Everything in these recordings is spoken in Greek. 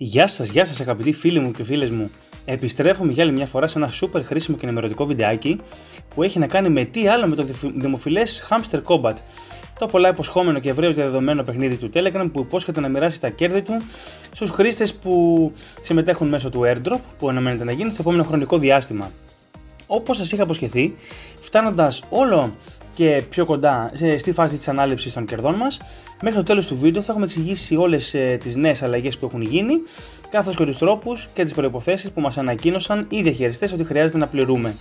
Γεια σας αγαπητοί φίλοι μου και φίλες μου. Επιστρέφουμε για άλλη μια φορά σε ένα super χρήσιμο και ενημερωτικό βιντεάκι που έχει να κάνει με τι άλλο με το δημοφιλές Hamster Combat. Το πολλά υποσχόμενο και ευρέως διαδεδομένο παιχνίδι του Telegram που υπόσχεται να μοιράσει τα κέρδη του στους χρήστες που συμμετέχουν μέσω του airdrop που αναμένεται να γίνει στο επόμενο χρονικό διάστημα. Όπως σας είχα υποσχεθεί, φτάνοντας όλο και πιο κοντά στη φάση της ανάληψης των κερδών μας, μέχρι το τέλος του βίντεο θα έχουμε εξηγήσει όλες τις νέες αλλαγές που έχουν γίνει, καθώς και τους τρόπους και τις προϋποθέσεις που μας ανακοίνωσαν οι διαχειριστές ότι χρειάζεται να πληρούμε.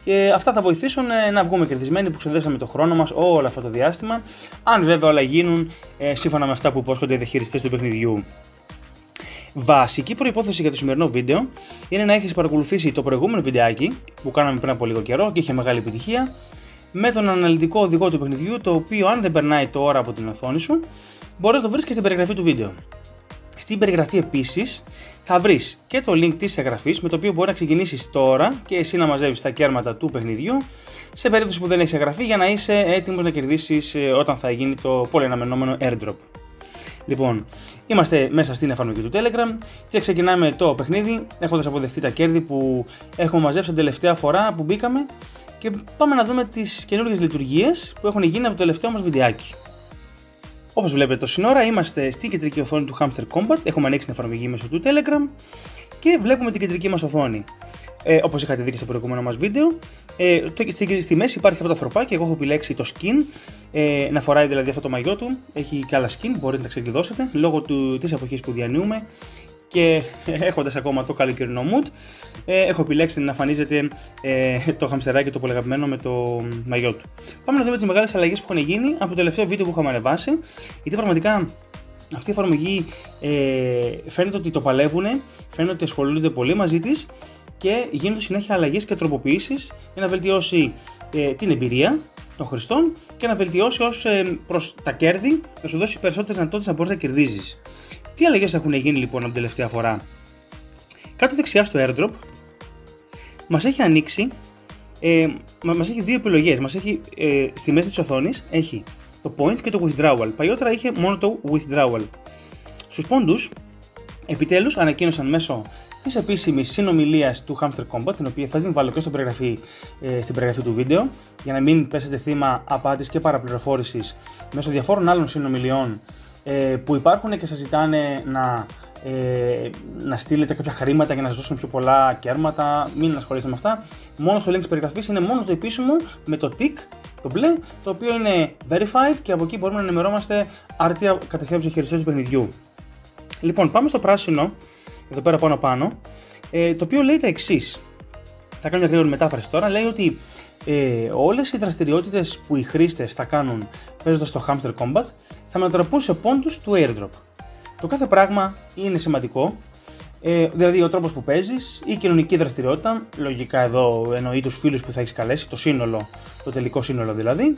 Και αυτά θα βοηθήσουν να βγούμε κερδισμένοι που ξοδέψαμε το χρόνο μας όλο αυτό το διάστημα, αν βέβαια όλα γίνουν σύμφωνα με αυτά που υπόσχονται οι διαχειριστές του παιχνιδιού. Βασική προϋπόθεση για το σημερινό βίντεο είναι να έχεις παρακολουθήσει το προηγούμενο βιντεάκι που κάναμε πριν από λίγο καιρό και είχε μεγάλη επιτυχία, με τον αναλυτικό οδηγό του παιχνιδιού, το οποίο αν δεν περνάει τώρα από την οθόνη σου, μπορεί να το βρεις και στην περιγραφή του βίντεο. Στην περιγραφή επίσης θα βρεις και το link της εγγραφής, με το οποίο μπορεί να ξεκινήσεις τώρα και εσύ να μαζεύεις τα κέρματα του παιχνιδιού, σε περίπτωση που δεν έχεις εγγραφή, για να είσαι έτοιμος να κερδίσεις όταν θα γίνει το πολύ αναμενόμενο airdrop. Λοιπόν, είμαστε μέσα στην εφαρμογή του Telegram και ξεκινάμε το παιχνίδι έχοντας αποδεχτεί τα κέρδη που έχουμε μαζέψει την τελευταία φορά που μπήκαμε και πάμε να δούμε τις καινούργιες λειτουργίες που έχουν γίνει από το τελευταίο μας βιντεάκι. Όπως βλέπετε το σύνορα, είμαστε στην κεντρική οθόνη του Hamster Combat, έχουμε ανοίξει την εφαρμογή μέσω του Telegram και βλέπουμε την κεντρική μας οθόνη. Όπως είχατε δει και στο προηγούμενο μας βίντεο, στη μέση υπάρχει αυτό το ανθρωπάκι, εγώ έχω επιλέξει το skin, να φοράει δηλαδή αυτό το μαγιό του, έχει και άλλα skin, μπορείτε να τα ξεκλειδώσετε λόγω της εποχής που διανύουμε και έχοντας ακόμα το καλοκαιρινό mood, έχω επιλέξει να εμφανίζεται το χαμστεράκι το πολύ αγαπημένο με το μαγιό του. Πάμε να δούμε τις μεγάλες αλλαγές που έχουν γίνει από το τελευταίο βίντεο που είχαμε ανεβάσει, γιατί πραγματικά αυτή η εφαρμογή φαίνεται ότι το παλεύουν, φαίνεται ότι ασχολούνται πολύ μαζί της και γίνονται συνέχεια αλλαγές και τροποποιήσεις για να βελτιώσει την εμπειρία των χρηστών και να βελτιώσει ως προς τα κέρδη, να σου δώσει περισσότερες δυνατότητες να μπορείς να κερδίζεις. Τι αλλαγές έχουν γίνει λοιπόν από την τελευταία φορά? Κάτω δεξιά στο airdrop μας έχει ανοίξει, μας έχει δύο επιλογές. Μας έχει στη μέση της οθόνης έχει το point και το withdrawal. Παλιότερα είχε μόνο το withdrawal. Στους πόντους επιτέλους ανακοίνωσαν μέσω της επίσημης συνομιλίας του Hamster Combat, την οποία θα την βάλω και στην περιγραφή του βίντεο, για να μην πέσετε θύμα απάτης και παραπληροφόρησης μέσω διαφόρων άλλων συνομιλιών που υπάρχουν και σας ζητάνε να στείλετε κάποια χρήματα για να σας δώσουν πιο πολλά κέρματα. Μην ασχολείστε με αυτά. Μόνο στο link της περιγραφής είναι μόνο το επίσημο με το tick, το μπλε, το οποίο είναι verified και από εκεί μπορούμε να ενημερώμαστε άρτια κατευθείαν από τους διαχειριστές του παιχνιδιού. Λοιπόν, πάμε στο πράσινο, εδώ πέρα πάνω, το οποίο λέει τα εξής. Θα κάνω μια γρήγορη μετάφραση τώρα. Λέει ότι όλες οι δραστηριότητες που οι χρήστες θα κάνουν παίζοντας το Hamster Combat θα μετατραπούν σε πόντους του airdrop. Το κάθε πράγμα είναι σημαντικό, δηλαδή ο τρόπος που παίζεις, η κοινωνική δραστηριότητα, λογικά εδώ εννοεί τους φίλους που θα έχεις καλέσει, το σύνολο, το τελικό σύνολο δηλαδή,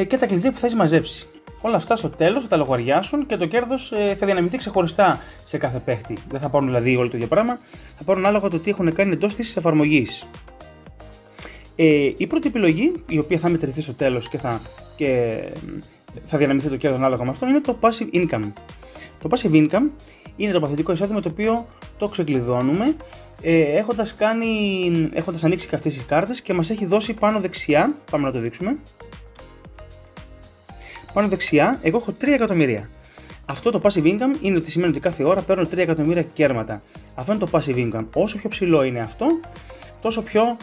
και τα κλειδιά που θα έχεις μαζέψει. Όλα αυτά στο τέλος θα τα λογαριάσουν και το κέρδος θα διανεμηθεί ξεχωριστά σε κάθε παίχτη. Δεν θα πάρουν δηλαδή όλο το ίδιο πράγμα, θα πάρουν ανάλογα το τι έχουν κάνει εντός της εφαρμογής. Η πρώτη επιλογή, η οποία θα μετρηθεί στο τέλος και θα διανεμηθεί το κέρδος ανάλογα με αυτό, είναι το Passive Income. Το Passive Income είναι το παθητικό εισόδημα το οποίο το ξεκλειδώνουμε έχοντας ανοίξει και αυτές τις κάρτες και μας έχει δώσει πάνω δεξιά, πάμε να το δείξουμε. Πάνω δεξιά, εγώ έχω 3 εκατομμύρια. Αυτό το Passive Income είναι ότι σημαίνει ότι κάθε ώρα παίρνω 3 εκατομμύρια κέρματα. Αυτό είναι το Passive Income. Όσο πιο ψηλό είναι αυτό, τόσο πιο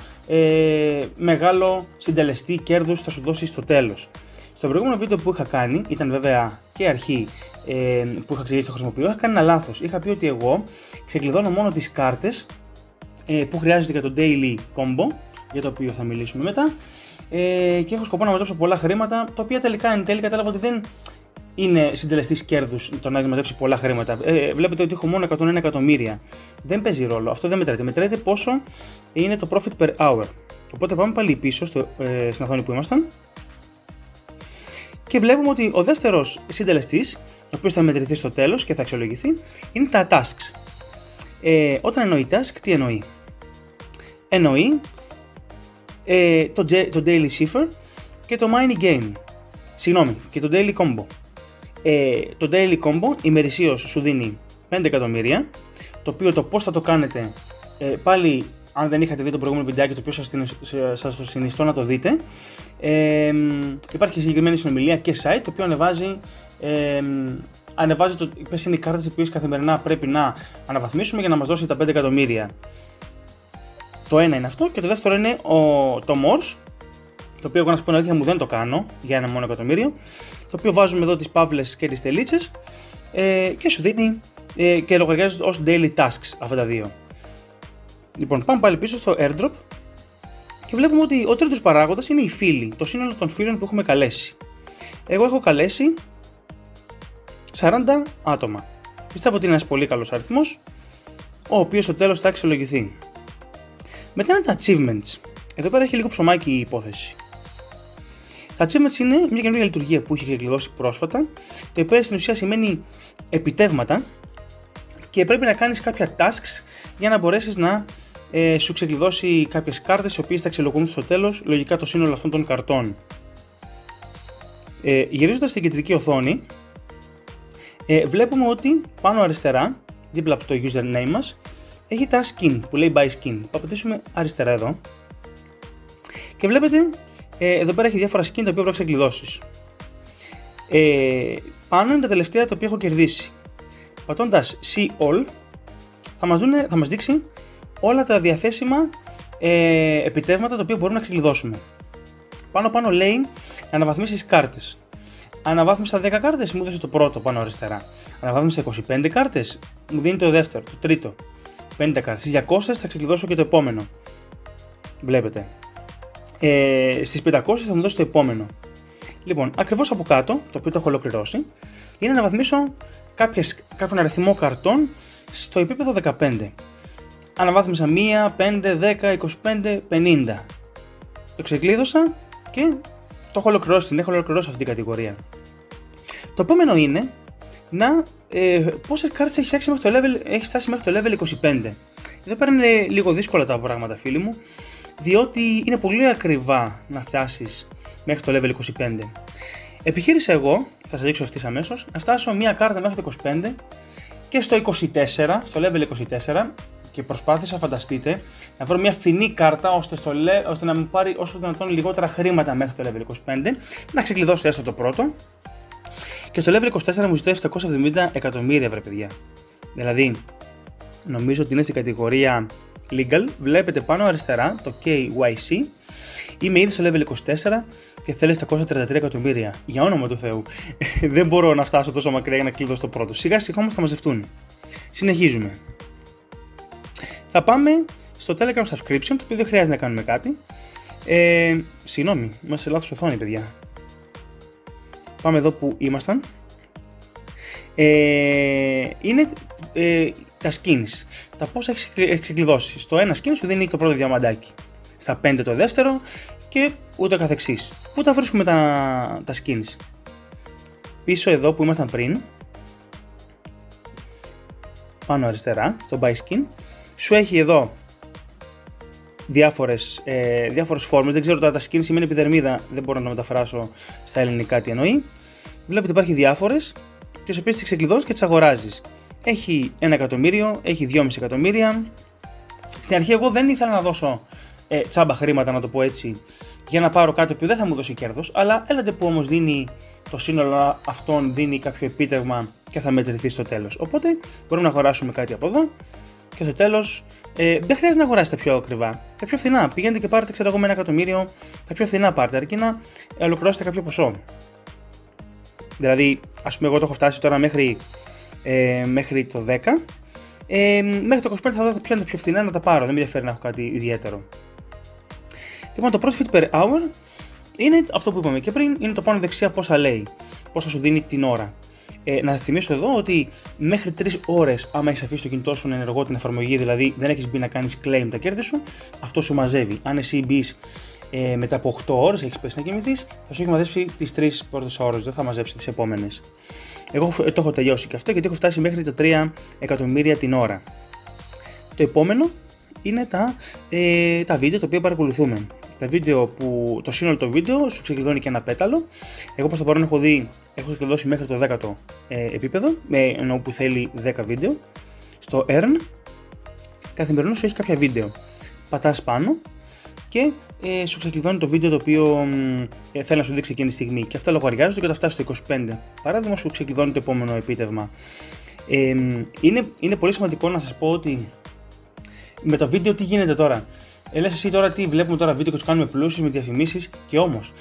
μεγάλο συντελεστή κέρδους θα σου δώσει στο τέλος. Στο προηγούμενο βίντεο που είχα κάνει, ήταν βέβαια και αρχή που είχα εξηγήσει το χρησιμοποιώ, είχα κάνει ένα λάθος. Είχα πει ότι εγώ ξεκλειδώνω μόνο τις κάρτες που χρειάζεται για το Daily Combo, για το οποίο θα μιλήσουμε μετά, και έχω σκοπό να μαζέψω πολλά χρήματα, τα οποία τελικά εν τέλει κατάλαβα ότι δεν είναι συντελεστής κέρδους το να μαζέψει πολλά χρήματα. Βλέπετε ότι έχω μόνο 101 εκατομμύρια. Δεν παίζει ρόλο, αυτό δεν μετράει. Μετράει πόσο είναι το profit per hour. Οπότε πάμε πάλι πίσω στην οθόνη που ήμασταν και βλέπουμε ότι ο δεύτερος συντελεστής, ο οποίος θα μετρηθεί στο τέλος και θα αξιολογηθεί, είναι τα tasks. Όταν εννοεί task, τι εννοεί? Εννοεί το daily cipher και το mini game. Συγγνώμη, και το daily combo. Το daily combo ημερησίως σου δίνει 5 εκατομμύρια, το οποίο το πώς θα το κάνετε, πάλι αν δεν είχατε δει το προηγούμενο βιντεάκι, το οποίο σας το συνιστώ να το δείτε, υπάρχει συγκεκριμένη συνομιλία και site, το οποίο ανεβάζει ποιες είναι οι κάρτες τις οποίες καθημερινά πρέπει να αναβαθμίσουμε για να μας δώσει τα 5 εκατομμύρια. Το ένα είναι αυτό και το δεύτερο είναι το Morse, το οποίο εγώ να σου πω την αλήθεια μου δεν το κάνω για ένα μόνο εκατομμύριο, το οποίο βάζουμε εδώ τις παύλες και τις τελίτσες και σου δίνει και λογαριάζεται ως daily tasks αυτά τα δύο. Λοιπόν, πάμε πάλι πίσω στο airdrop και βλέπουμε ότι ο τρίτος παράγοντας είναι οι φίλοι, το σύνολο των φίλων που έχουμε καλέσει. Εγώ έχω καλέσει 40 άτομα. Πιστεύω ότι είναι ένας πολύ καλός αριθμός, ο οποίος στο τέλος θα αξιολογηθεί. Μετά είναι τα achievements. Εδώ πέρα έχει λίγο ψωμάκι η υπόθεση. Τα achievements είναι μια καινούργια λειτουργία που είχε ξεκλειδώσει πρόσφατα, το οποίο στην ουσία σημαίνει επιτεύγματα και πρέπει να κάνεις κάποια tasks για να μπορέσεις να σου ξεκλειδώσει κάποιες κάρτες, οι οποίες θα αξιολογούν στο τέλος λογικά το σύνολο αυτών των καρτών. Γυρίζοντας στην κεντρική οθόνη, βλέπουμε ότι πάνω αριστερά, δίπλα από το username μας, έχει τα skin που λέει buy skin. Θα πατήσουμε αριστερά εδώ και βλέπετε εδώ πέρα έχει διάφορα skin τα οποία πρέπει να ξεκλειδώσεις. Πάνω είναι τα τελευταία τα οποία έχω κερδίσει. Πατώντας see all θα μας δείξει όλα τα διαθέσιμα επιτεύγματα τα οποία μπορούμε να ξεκλειδώσουμε. Πάνω λέει να αναβαθμίσεις κάρτες. Αναβάθμισα 10 κάρτες, μου έδωσε το πρώτο πάνω αριστερά. Αναβάθμισα 25 κάρτες, μου δίνει το δεύτερο, το τρίτο. 50 κάρτες. Στις 200 θα ξεκλειδώσω και το επόμενο. Βλέπετε. Στις 500 θα μου δώσει το επόμενο. Λοιπόν, ακριβώς από κάτω, το οποίο το έχω ολοκληρώσει, είναι να βαθμίσω κάποιον αριθμό καρτών στο επίπεδο 15. Αναβάθμισα 1, 5, 10, 25, 50. Το ξεκλείδωσα και το έχω ολοκληρώσει, την έχω ολοκληρώσει αυτή την κατηγορία. Το επόμενο είναι πόσες κάρτες έχει φτάσει μέχρι το level 25. Εδώ πέρα είναι λίγο δύσκολα τα πράγματα, φίλοι μου, διότι είναι πολύ ακριβά να φτάσεις μέχρι το level 25. Επιχείρησα εγώ, θα σας δείξω ευθύς αμέσως, να φτάσω μια κάρτα μέχρι το 25 και στο 24, στο level 24, και προσπάθησα, φανταστείτε, να βρω μια φθηνή κάρτα ώστε να μου πάρει όσο δυνατόν λιγότερα χρήματα μέχρι το level 25, να ξεκλειδώσω έστω το πρώτο. Και στο level 24 μου ζητάει 770 εκατομμύρια, βρε παιδιά. Δηλαδή, νομίζω ότι είναι στην κατηγορία legal. Βλέπετε πάνω αριστερά το KYC. Είμαι ήδη στο level 24 και θέλει 733 εκατομμύρια. Για όνομα του Θεού. Δεν μπορώ να φτάσω τόσο μακριά για να κλειδώσω το πρώτο. Σιγά σιγά όμως θα μαζευτούν. Συνεχίζουμε. Θα πάμε στο Telegram subscription, το οποίο δεν χρειάζεται να κάνουμε κάτι. Συγγνώμη, είμαστε σε λάθος οθόνη, παιδιά. Πάμε εδώ που ήμασταν. Είναι τα skins. Τα πόσα έχεις ξεκλειδώσει. Στο ένα skin σου δίνει το πρώτο διαμαντάκι. Στα 5 το δεύτερο και ούτω καθεξής. Πού τα βρίσκουμε τα skins? Πίσω εδώ που ήμασταν πριν, πάνω αριστερά, στο buy skin, σου έχει εδώ διάφορες φόρμες. Δεν ξέρω τώρα, τα skin σημαίνει επιδερμίδα, δεν μπορώ να το μεταφράσω στα ελληνικά τι εννοεί. Βλέπετε υπάρχει διάφορες, τις οποίες τις ξεκλειδώνεις και τις αγοράζεις. Έχει 1 εκατομμύριο, έχει 2,5 εκατομμύρια. Στην αρχή εγώ δεν ήθελα να δώσω τσάμπα χρήματα, να το πω έτσι, για να πάρω κάτι που δεν θα μου δώσει κέρδος, αλλά έλατε που όμως δίνει το σύνολο αυτών, δίνει κάποιο επίτευγμα και θα μετρηθεί στο τέλος. Οπότε μπορούμε να αγοράσουμε κάτι από εδώ και στο τέλος δεν χρειάζεται να αγοράσετε πιο ακριβά. Τα πιο φθηνά. Πηγαίνετε και πάρετε, ξέρω εγώ, με 1 εκατομμύριο, τα πιο φθηνά πάρτε, αρκεί να ολοκληρώσετε κάποιο ποσό. Δηλαδή, ας πούμε, εγώ το έχω φτάσει τώρα μέχρι το 10. Μέχρι το 25 θα δω ποια είναι τα πιο φθηνά να τα πάρω. Δεν με ενδιαφέρει να έχω κάτι ιδιαίτερο. Λοιπόν, το profit per hour είναι αυτό που είπαμε και πριν, είναι το πάνω δεξιά πόσα λέει, πόσα σου δίνει την ώρα. Να θυμίσω εδώ ότι μέχρι 3 ώρες, άμα έχεις αφήσει το κινητό σου ενεργό την εφαρμογή, δηλαδή δεν έχεις μπει να κάνεις claim τα κέρδη σου, αυτό σου μαζεύει. Αν εσύ μπεις μετά από 8 ώρες, έχεις πέσει να κοιμηθείς, θα σου έχει μαζέψει τις 3 πρώτες ώρες, δεν θα μαζέψει τις επόμενες. Εγώ το έχω τελειώσει και αυτό γιατί έχω φτάσει μέχρι τα 3 εκατομμύρια την ώρα. Το επόμενο είναι τα βίντεο τα οποία παρακολουθούμε. Τα το σύνολο το βίντεο σου ξεκλειδώνει και ένα πέταλο. Εγώ προς το παρόν έχω ξεκλειδώσει μέχρι το 10ο επίπεδο, ενώ που θέλει 10 βίντεο. Στο Earn, καθημερινώς σου έχει κάποια βίντεο. Πατάς πάνω και σου ξεκλειδώνει το βίντεο το οποίο θέλει να σου δείξει εκείνη τη στιγμή. Και αυτά λογαριάζονται και όταν φτάσει στο 25, παράδειγμα, σου ξεκλειδώνει το επόμενο επίτευγμα. Είναι πολύ σημαντικό να σας πω ότι με το βίντεο τι γίνεται τώρα. Λες εσύ τώρα τι βλέπουμε τώρα βίντεο και τους κάνουμε πλούσιους με διαφημίσεις, και όμως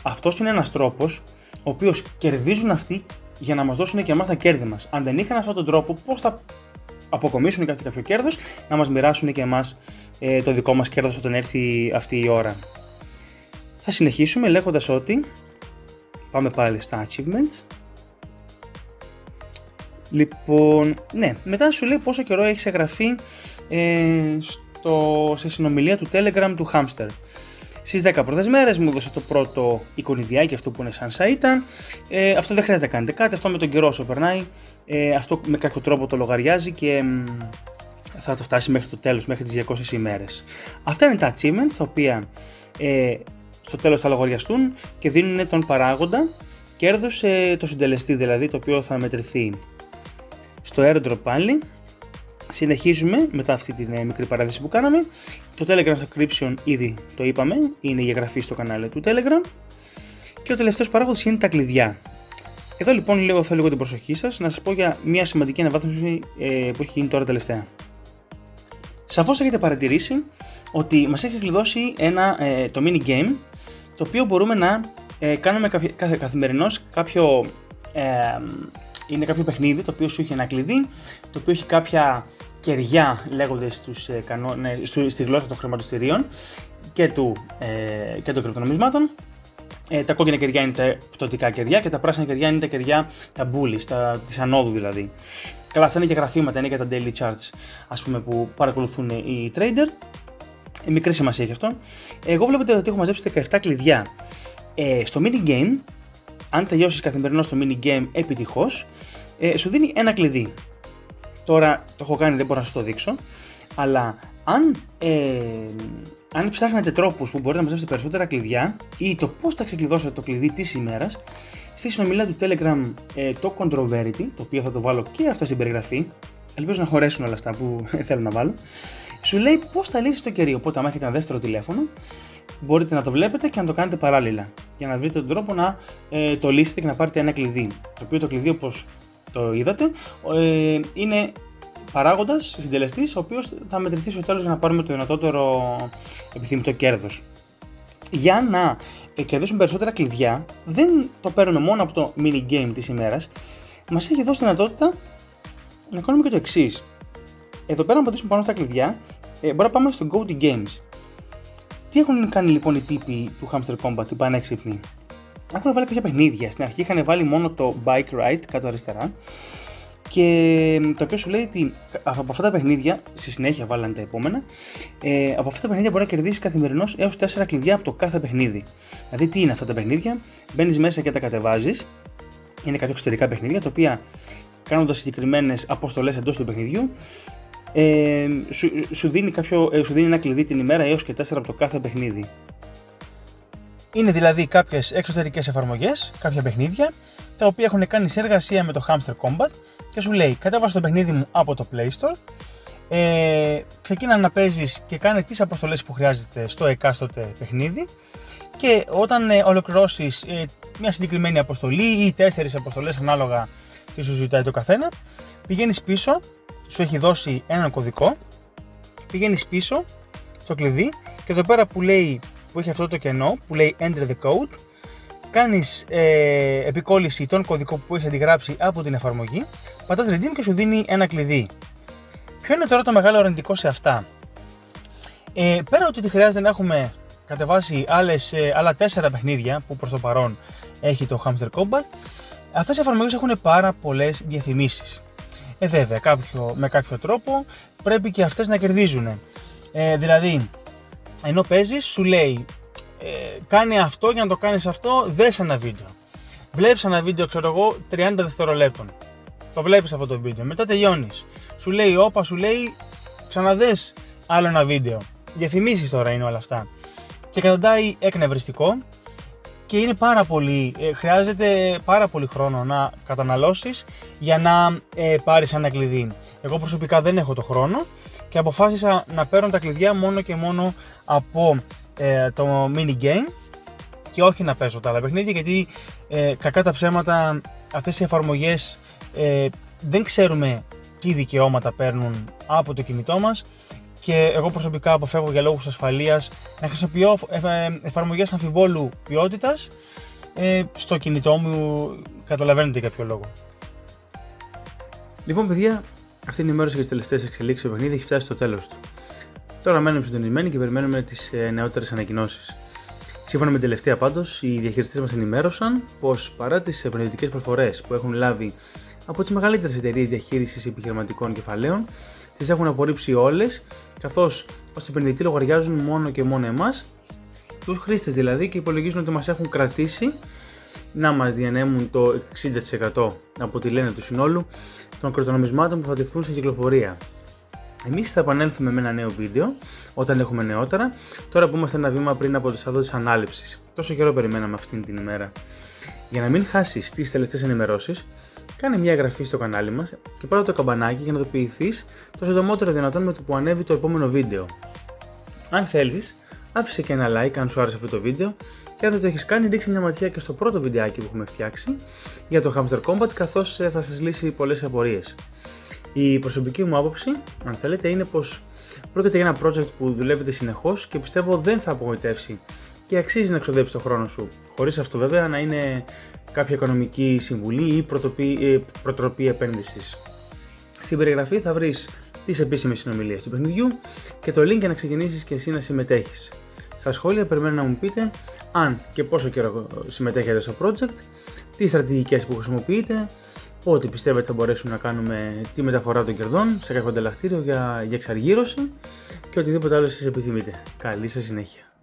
αυτός είναι ένας τρόπος ο οποίος κερδίζουν αυτοί για να μας δώσουν και εμάς τα κέρδη μας. Αν δεν είχαν αυτόν τον τρόπο, πώς θα αποκομίσουν κάποιο κέρδος να μας μοιράσουν και εμάς το δικό μας κέρδος όταν έρθει αυτή η ώρα. Θα συνεχίσουμε λέγοντας ότι πάμε πάλι στα achievements. Λοιπόν, ναι, μετά σου λέει πόσο καιρό έχεις εγγραφεί στη συνομιλία του Telegram του Hamster. Στις 10 πρώτες μέρες μου έδωσε το πρώτο εικονιδιάκι, αυτό που είναι σαν σαΐτα. Αυτό δεν χρειάζεται να κάνετε κάτι, αυτό με τον καιρό όσο περνάει. Αυτό με κάποιο τρόπο το λογαριάζει και θα το φτάσει μέχρι το τέλος, μέχρι τις 200 ημέρες. Αυτά είναι τα achievements, τα οποία στο τέλος θα λογαριαστούν και δίνουν τον παράγοντα κέρδους, το συντελεστή δηλαδή, το οποίο θα μετρηθεί. Στο airdrop πάλι συνεχίζουμε μετά αυτή την μικρή παράδειση που κάναμε. Το Telegram subscription ήδη το είπαμε, είναι η εγγραφή στο κανάλι του Telegram. Και ο τελευταίος παράγοντας είναι τα κλειδιά. Εδώ λοιπόν θέλω λίγο την προσοχή σας να σας πω για μια σημαντική αναβάθμιση που έχει γίνει τώρα τελευταία. Σαφώς έχετε παρατηρήσει ότι μας έχει κλειδώσει το mini game, το οποίο μπορούμε να κάνουμε καθημερινώς είναι κάποιο παιχνίδι το οποίο σου έχει ένα κλειδί, το οποίο έχει κάποια κεριά, λέγονται στη γλώσσα των χρηματιστηρίων και των κρυπτονομισμάτων. Τα κόκκινα κεριά είναι τα πτωτικά κεριά και τα πράσινα κεριά είναι τα κεριά, τα bullish, της ανόδου δηλαδή. Καλά, αυτά είναι και γραφήματα, είναι και τα daily charts, ας πούμε, που παρακολουθούν οι trader. Μικρή σημασία έχει αυτό. Εγώ βλέπετε ότι έχω μαζέψει 17 κλειδιά. Στο mini game, αν τελειώσεις καθημερινώς το mini game επιτυχώς, σου δίνει ένα κλειδί. Τώρα το έχω κάνει, δεν μπορώ να σας το δείξω, αλλά αν ψάχνετε τρόπους που μπορείτε να μαζέψετε περισσότερα κλειδιά ή το πώς θα ξεκλειδώσετε το κλειδί της ημέρας, στη συνομιλία του Telegram το Controverity, το οποίο θα το βάλω και αυτό στην περιγραφή, ελπίζω να χωρέσουν όλα αυτά που θέλω να βάλω, σου λέει πώς θα λύσεις το κερί. Οπότε, αν έχετε ένα δεύτερο τηλέφωνο, μπορείτε να το βλέπετε και να το κάνετε παράλληλα για να βρείτε τον τρόπο να το λύσετε και να πάρετε ένα κλειδί. Το οποίο το κλειδί, όπως το είδατε, είναι παράγοντας, συντελεστής, ο οποίος θα μετρηθεί στο τέλος για να πάρουμε το δυνατότερο επιθυμητό κέρδος. Για να κερδίσουμε περισσότερα κλειδιά, δεν το παίρνουμε μόνο από το mini game της ημέρας, μας έχει δώσει δυνατότητα να κάνουμε και το εξής. Εδώ πέρα, να πατήσουμε πάνω στα κλειδιά, μπορούμε να πάμε στο Go to Games. Τι έχουν κάνει λοιπόν οι τύποι του Hamster Combat, οι πανέξυπνοι? Έχουν βάλει κάποια παιχνίδια. Στην αρχή είχαν βάλει μόνο το Bike Ride κάτω αριστερά, και το οποίο σου λέει ότι από αυτά τα παιχνίδια, στη συνέχεια βάλανε τα επόμενα, από αυτά τα παιχνίδια μπορεί να κερδίσει καθημερινώς έως 4 κλειδιά από το κάθε παιχνίδι. Δηλαδή, τι είναι αυτά τα παιχνίδια? Μπαίνεις μέσα και τα κατεβάζεις. Είναι κάποια εξωτερικά παιχνίδια, τα οποία κάνοντας συγκεκριμένες αποστολές εντός του παιχνιδιού, σου δίνει ένα κλειδί την ημέρα έως και 4 από το κάθε παιχνίδι. Είναι δηλαδή κάποιες εξωτερικές εφαρμογές, κάποια παιχνίδια, τα οποία έχουν κάνει συνεργασία με το Hamster Combat και σου λέει: κατέβασε το παιχνίδι μου από το Play Store, ξεκίνα να παίζεις και κάνε τις αποστολές που χρειάζεται στο εκάστοτε παιχνίδι, και όταν ολοκληρώσεις μια συγκεκριμένη αποστολή ή 4 αποστολές ανάλογα τι σου ζητάει το καθένα, πηγαίνεις πίσω, σου έχει δώσει έναν κωδικό, πηγαίνεις πίσω στο κλειδί και εδώ πέρα που έχει αυτό το κενό που λέει Enter the code, κάνεις επικόλληση τον κωδικό που έχει αντιγράψει από την εφαρμογή, πατάς redeem και σου δίνει ένα κλειδί. Ποιο είναι τώρα το μεγάλο αρνητικό σε αυτά? Πέρα ότι χρειάζεται να έχουμε κατεβάσει άλλα 4 παιχνίδια που προς το παρόν έχει το Hamster Combat, αυτές οι εφαρμογές έχουν πάρα πολλές διαφημίσεις. Βέβαια, με κάποιο τρόπο πρέπει και αυτές να κερδίζουν. Δηλαδή, ενώ παίζεις, σου λέει κάνε αυτό, για να το κάνεις αυτό δες ένα βίντεο. Βλέπεις ένα βίντεο, 30 δευτερολέπτων. Το βλέπεις αυτό το βίντεο, μετά τελειώνεις. Σου λέει ξαναδες άλλο ένα βίντεο. Διαφημίσεις τώρα είναι όλα αυτά. και καταντάει εκνευριστικό και είναι χρειάζεται πάρα πολύ χρόνο να καταναλώσεις για να πάρεις ένα κλειδί. Εγώ προσωπικά δεν έχω το χρόνο και αποφάσισα να παίρνω τα κλειδιά μόνο και μόνο από το mini game και όχι να παίζω τα άλλα παιχνίδια, γιατί κακά τα ψέματα αυτές οι εφαρμογές δεν ξέρουμε τι δικαιώματα παίρνουν από το κινητό μας και εγώ προσωπικά αποφεύγω για λόγους ασφαλείας να χρησιμοποιώ εφαρμογές αμφιβόλου ποιότητας στο κινητό μου, καταλαβαίνετε για ποιο λόγο. Λοιπόν παιδιά, αυτή είναι η ενημέρωση για τις τελευταίες εξελίξεις στο παιχνίδι, έχει φτάσει στο τέλος του. Τώρα μένουμε συντονισμένοι και περιμένουμε τις νεότερες ανακοινώσεις. Σύμφωνα με την τελευταία πάντως, οι διαχειριστές μας ενημέρωσαν πως παρά τις επενδυτικές προσφορές που έχουν λάβει από τις μεγαλύτερες εταιρείες διαχείρισης επιχειρηματικών κεφαλαίων, τις έχουν απορρίψει όλες, καθώς ως επενδυτοί λογαριάζουν μόνο και μόνο εμάς, τους χρήστες δηλαδή, και υπολογίζουν ότι μας έχουν κρατήσει να μας διανέμουν το 60% από τη λένε του συνόλου των κρυπτονομισμάτων που θα τεθούν σε κυκλοφορία. Εμείς θα επανέλθουμε με ένα νέο βίντεο όταν έχουμε νεότερα, τώρα που είμαστε ένα βήμα πριν από το στάδιο της ανάληψης. Τόσο καιρό περιμέναμε αυτήν την ημέρα. Για να μην χάσεις τις τελευταίες ενημερώσεις, κάνε μια εγγραφή στο κανάλι μας και πάρε το καμπανάκι για να ειδοποιηθείς το συντομότερο δυνατόν με το που ανέβει το επόμενο βίντεο. Αν θέλεις, άφησε και ένα like αν σου άρεσε αυτό το βίντεο και αν δεν το έχεις κάνει, ρίξε μια ματιά και στο πρώτο βιντεάκι που έχουμε φτιάξει για το Hamster Combat, καθώς θα σας λύσει πολλές απορίες. Η προσωπική μου άποψη, αν θέλετε, είναι πως πρόκειται για ένα project που δουλεύετε συνεχώς και πιστεύω δεν θα απογοητεύσει και αξίζει να εξοδέψεις το χρόνο σου, χωρίς αυτό βέβαια να είναι κάποια οικονομική συμβουλή ή προτροπή επένδυσης. Στην περιγραφή θα βρεις τις επίσημες συνομιλίες του παιχνιδιού και το link για να ξεκινήσεις και εσύ να συμμετέχεις. Στα σχόλια περιμένω να μου πείτε αν και πόσο καιρό συμμετέχετε στο project, τι στρατηγικές που χρησιμοποιείτε, πότε πιστεύετε θα μπορέσουμε να κάνουμε τη μεταφορά των κερδών σε κάποιο ανταλλακτήριο για εξαργύρωση και οτιδήποτε άλλο εσείς επιθυμείτε. Καλή σας συνέχεια.